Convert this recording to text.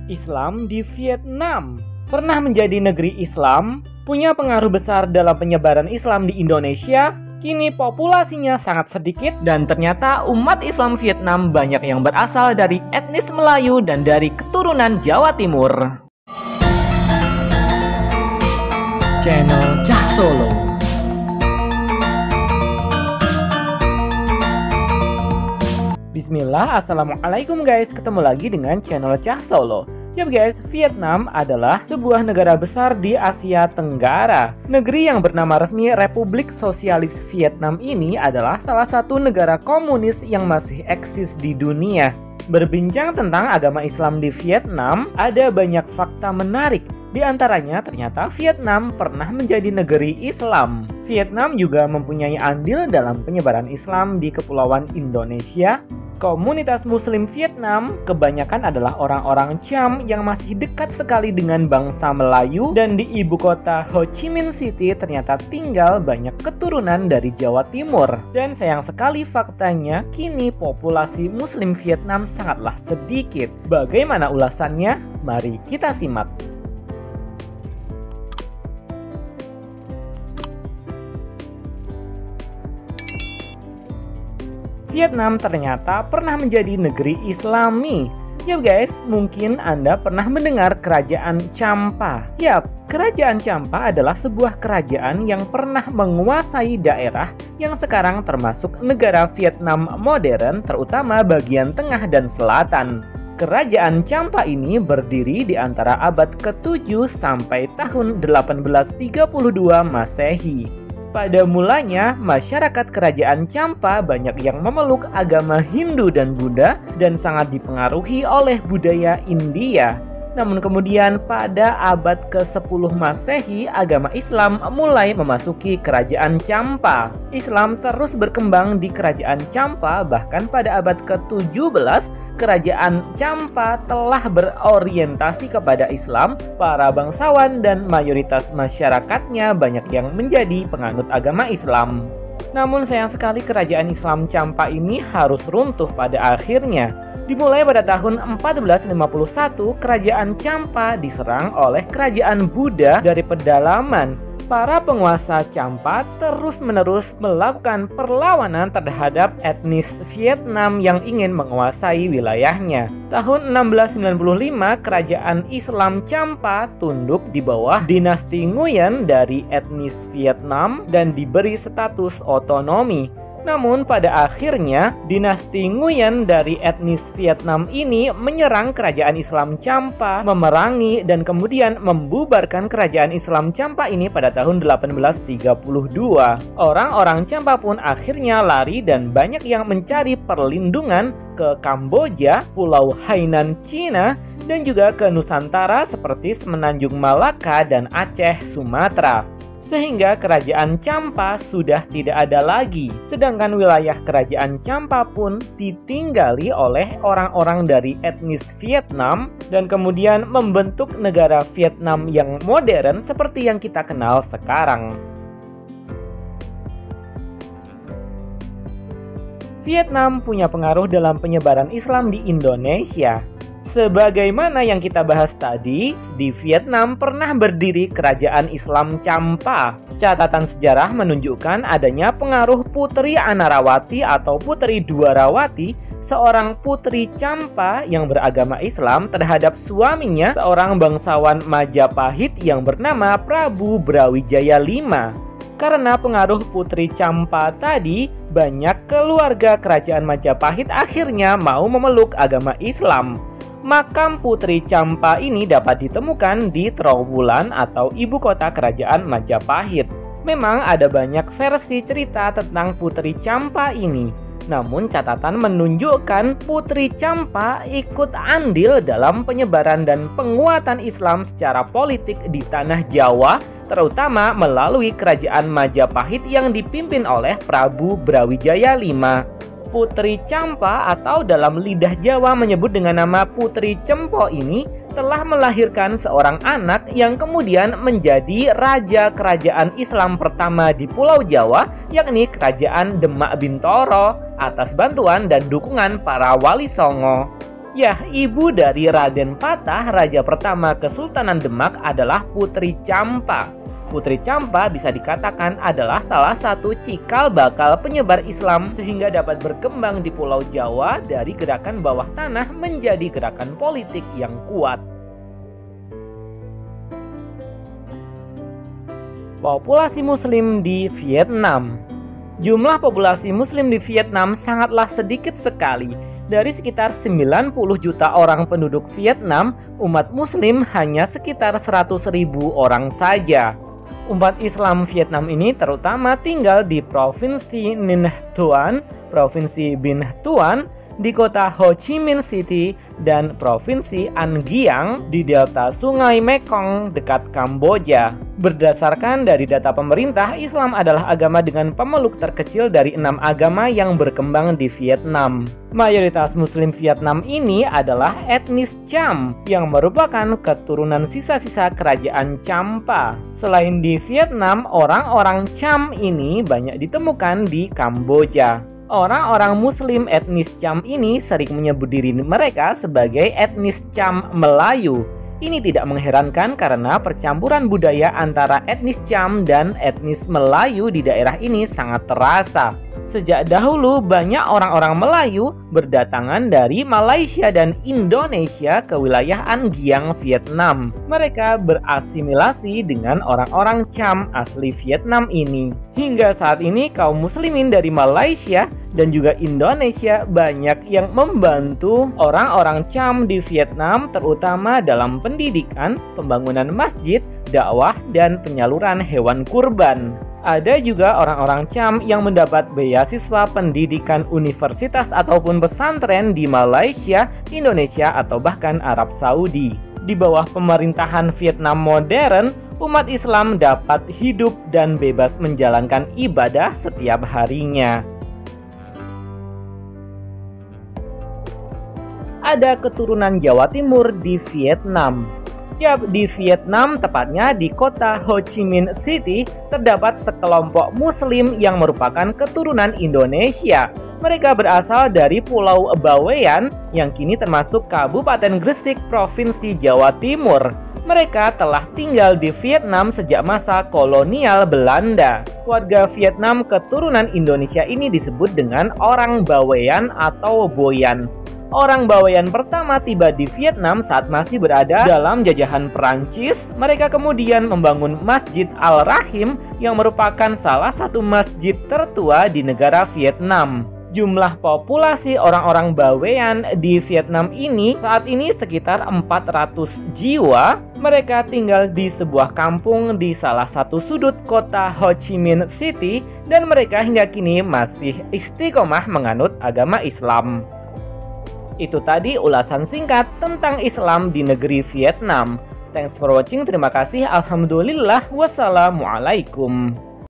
Islam di Vietnam pernah menjadi negeri Islam, punya pengaruh besar dalam penyebaran Islam di Indonesia. Kini populasinya sangat sedikit dan ternyata umat Islam Vietnam banyak yang berasal dari etnis Melayu dan dari keturunan Jawa Timur. Channel Cah Solo. Bismillah, assalamualaikum guys, ketemu lagi dengan channel Cah Solo. Yap guys, Vietnam adalah sebuah negara besar di Asia Tenggara. Negeri yang bernama resmi Republik Sosialis Vietnam ini adalah salah satu negara komunis yang masih eksis di dunia. Berbincang tentang agama Islam di Vietnam, ada banyak fakta menarik. Di antaranya ternyata Vietnam pernah menjadi negeri Islam. Vietnam juga mempunyai andil dalam penyebaran Islam di Kepulauan Indonesia. Komunitas Muslim Vietnam kebanyakan adalah orang-orang Cham yang masih dekat sekali dengan bangsa Melayu, dan di ibu kota Ho Chi Minh City ternyata tinggal banyak keturunan dari Jawa Timur. Dan sayang sekali faktanya, kini populasi Muslim Vietnam sangatlah sedikit. Bagaimana ulasannya? Mari kita simak. Vietnam ternyata pernah menjadi negeri Islami. Yap guys, mungkin Anda pernah mendengar kerajaan Champa. Yap, kerajaan Champa adalah sebuah kerajaan yang pernah menguasai daerah yang sekarang termasuk negara Vietnam modern, terutama bagian tengah dan selatan. Kerajaan Champa ini berdiri di antara abad ke-7 sampai tahun 1832 Masehi. Pada mulanya, masyarakat kerajaan Champa banyak yang memeluk agama Hindu dan Buddha dan sangat dipengaruhi oleh budaya India. Namun kemudian pada abad ke-10 Masehi, agama Islam mulai memasuki kerajaan Champa. Islam terus berkembang di kerajaan Champa, bahkan pada abad ke-17, kerajaan Champa telah berorientasi kepada Islam. Para bangsawan dan mayoritas masyarakatnya banyak yang menjadi penganut agama Islam. Namun sayang sekali kerajaan Islam Champa ini harus runtuh pada akhirnya. Dimulai pada tahun 1451, kerajaan Champa diserang oleh kerajaan Buddha dari pedalaman. Para penguasa Champa terus-menerus melakukan perlawanan terhadap etnis Vietnam yang ingin menguasai wilayahnya. Tahun 1695, kerajaan Islam Champa tunduk di bawah dinasti Nguyen dari etnis Vietnam dan diberi status otonomi. Namun pada akhirnya, dinasti Nguyen dari etnis Vietnam ini menyerang kerajaan Islam Champa, memerangi dan kemudian membubarkan kerajaan Islam Champa ini pada tahun 1832. Orang-orang Champa pun akhirnya lari dan banyak yang mencari perlindungan ke Kamboja, Pulau Hainan, Cina, dan juga ke Nusantara seperti Semenanjung Malaka dan Aceh, Sumatera. Sehingga kerajaan Champa sudah tidak ada lagi. Sedangkan wilayah kerajaan Champa pun ditinggali oleh orang-orang dari etnis Vietnam dan kemudian membentuk negara Vietnam yang modern seperti yang kita kenal sekarang. Vietnam punya pengaruh dalam penyebaran Islam di Indonesia. Sebagaimana yang kita bahas tadi, di Vietnam pernah berdiri kerajaan Islam Champa. Catatan sejarah menunjukkan adanya pengaruh Putri Anarawati atau Putri Dwarawati, seorang putri Champa yang beragama Islam, terhadap suaminya, seorang bangsawan Majapahit yang bernama Prabu Brawijaya V. Karena pengaruh Putri Champa tadi, banyak keluarga kerajaan Majapahit akhirnya mau memeluk agama Islam. Makam Putri Champa ini dapat ditemukan di Trowulan atau ibu kota kerajaan Majapahit. Memang ada banyak versi cerita tentang Putri Champa ini. Namun catatan menunjukkan Putri Champa ikut andil dalam penyebaran dan penguatan Islam secara politik di tanah Jawa, terutama melalui kerajaan Majapahit yang dipimpin oleh Prabu Brawijaya V. Putri Champa atau dalam lidah Jawa menyebut dengan nama Putri Cempo ini telah melahirkan seorang anak yang kemudian menjadi raja kerajaan Islam pertama di Pulau Jawa, yakni Kerajaan Demak Bintoro, atas bantuan dan dukungan para wali Songo. Ya, ibu dari Raden Patah, raja pertama Kesultanan Demak, adalah Putri Campa. Putri Campa bisa dikatakan adalah salah satu cikal bakal penyebar Islam sehingga dapat berkembang di Pulau Jawa dari gerakan bawah tanah menjadi gerakan politik yang kuat. Populasi Muslim di Vietnam. Jumlah populasi Muslim di Vietnam sangatlah sedikit sekali. Dari sekitar 90 juta orang penduduk Vietnam, umat Muslim hanya sekitar 100.000 orang saja. Umat Islam Vietnam ini terutama tinggal di Provinsi Ninh Thuan, Provinsi Binh Thuan, di kota Ho Chi Minh City, dan Provinsi An Giang di delta Sungai Mekong dekat Kamboja. Berdasarkan dari data pemerintah, Islam adalah agama dengan pemeluk terkecil dari 6 agama yang berkembang di Vietnam. Mayoritas Muslim Vietnam ini adalah etnis Cham yang merupakan keturunan sisa-sisa kerajaan Champa. Selain di Vietnam, orang-orang Cham ini banyak ditemukan di Kamboja. Orang-orang Muslim etnis Cham ini sering menyebut diri mereka sebagai etnis Cham Melayu. Ini tidak mengherankan karena percampuran budaya antara etnis Cham dan etnis Melayu di daerah ini sangat terasa. Sejak dahulu banyak orang-orang Melayu berdatangan dari Malaysia dan Indonesia ke wilayah An Giang, Vietnam. Mereka berasimilasi dengan orang-orang Cham asli Vietnam ini. Hingga saat ini kaum muslimin dari Malaysia dan juga Indonesia banyak yang membantu orang-orang Cham di Vietnam, terutama dalam pendidikan, pembangunan masjid, dakwah, dan penyaluran hewan kurban. Ada juga orang-orang Cham yang mendapat beasiswa pendidikan universitas ataupun pesantren di Malaysia, Indonesia, atau bahkan Arab Saudi. Di bawah pemerintahan Vietnam modern, umat Islam dapat hidup dan bebas menjalankan ibadah setiap harinya. Ada keturunan Jawa Timur di Vietnam. Ya, di Vietnam, tepatnya di kota Ho Chi Minh City, terdapat sekelompok Muslim yang merupakan keturunan Indonesia. Mereka berasal dari Pulau Bawean yang kini termasuk Kabupaten Gresik, Provinsi Jawa Timur. Mereka telah tinggal di Vietnam sejak masa kolonial Belanda. Warga Vietnam keturunan Indonesia ini disebut dengan orang Bawean atau Boyan. Orang Bawean pertama tiba di Vietnam saat masih berada dalam jajahan Perancis. Mereka kemudian membangun Masjid Al-Rahim yang merupakan salah satu masjid tertua di negara Vietnam. Jumlah populasi orang-orang Bawean di Vietnam ini saat ini sekitar 400 jiwa. Mereka tinggal di sebuah kampung di salah satu sudut kota Ho Chi Minh City dan mereka hingga kini masih istiqomah menganut agama Islam. Itu tadi ulasan singkat tentang Islam di negeri Vietnam. Thanks for watching, terima kasih, alhamdulillah, wassalamualaikum.